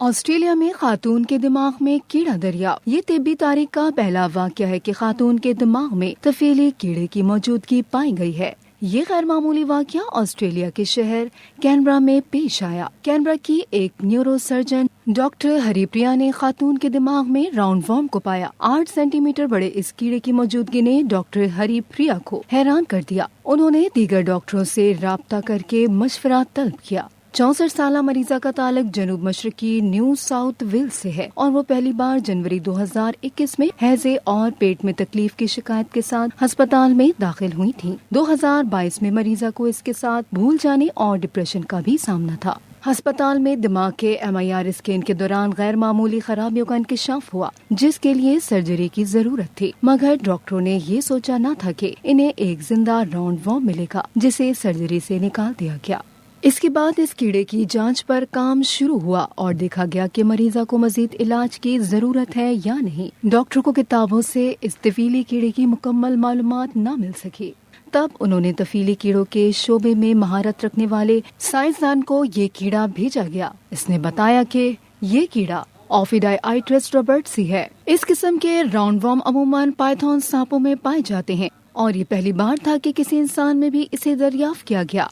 Australia میں خاتون کے دماغ میں کیڑا دریا۔ یہ طبی تاریخ کا پہلا واقعہ ہے کہ خاتون کے دماغ میں طفیلی کیڑے کی موجودگی پائی گئی ہے۔ یہ غیر معمولی واقعہ آسٹریلیا کے شہر کینبرا میں پیش آیا۔ کینبرا کی ایک نیورو سرجن ڈاکٹر ہری پریا نے خاتون کے دماغ میں راؤنڈ ورم کو پایا۔ 8 سینٹی میٹر بڑے اس کیڑے کی موجودگی نے ڈاکٹر ہری پریا کو حیران کر دیا۔ انہوں نے دیگر ڈاکٹروں سے رابطہ کر کے مشورہ طلب کیا۔ 64 سالہ مریضہ کا تعلق جنوب مشرقی نیو ساؤتھ ویلز سے ہے اور وہ پہلی بار جنوری 2021 میں ہیضے اور پیٹ میں تکلیف کی شکایت کے ساتھ ہسپتال میں داخل ہوئی تھیں۔ 2022 میں مریضہ کو اس کے ساتھ بھول جانے اور ڈپریشن کا بھی سامنا تھا۔ ہسپتال میں دماغ کے MRI اسکین کے دوران غیر معمولی خرابیوں کا انکشاف ہوا، جس کے لیے سرجری کی ضرورت تھی، مگر ڈاکٹروں نے یہ سوچا نہ تھا کہ انہیں ایک زندہ راؤنڈ ورم ملے گا جسے سرجری سے نکال دیا گیا۔ اس کے بعد اس کیڑے کی جانچ پر کام شروع ہوا اور دیکھا گیا کہ مریضہ کو مزید علاج کی ضرورت ہے یا نہیں۔ ڈاکٹر کو کتابوں سے اس طفیلی کیڑے کی مکمل معلومات نہ مل سکی۔ تب انہوں نے طفیلی کیڑوں کے شعبے میں مہارت رکھنے والے سائنسدان کو یہ کیڑا بھیجا گیا۔ اس نے بتایا کہ یہ کیڑا اوفیڈائیٹرس روبرٹسی ہے۔ اس قسم کے راؤنڈ ورم عموماً پائتھون سانپوں میں پائے جاتے ہیں اور یہ پہلی بار تھا کہ کسی انسان میں بھی اسے دریافت کیا گیا۔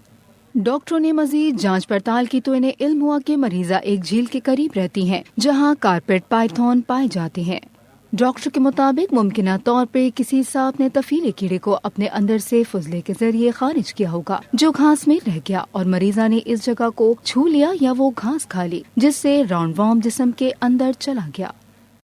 ڈاکٹروں نے مزید جانچ پڑتال کی تو انہیں علم ہوا کہ مریضہ ایک جھیل کے قریب رہتی ہیں جہاں کارپیٹ پائتھون پائے جاتے ہیں۔ ڈاکٹر کے مطابق ممکنہ طور پہ کسی سانپ نے طفیلی کیڑے کو اپنے اندر سے فضلے کے ذریعے خارج کیا ہوگا جو گھاس میں رہ گیا اور مریضہ نے اس جگہ کو چھو لیا یا وہ گھاس کھا لی، جس سے راؤنڈ ورم جسم کے اندر چلا گیا۔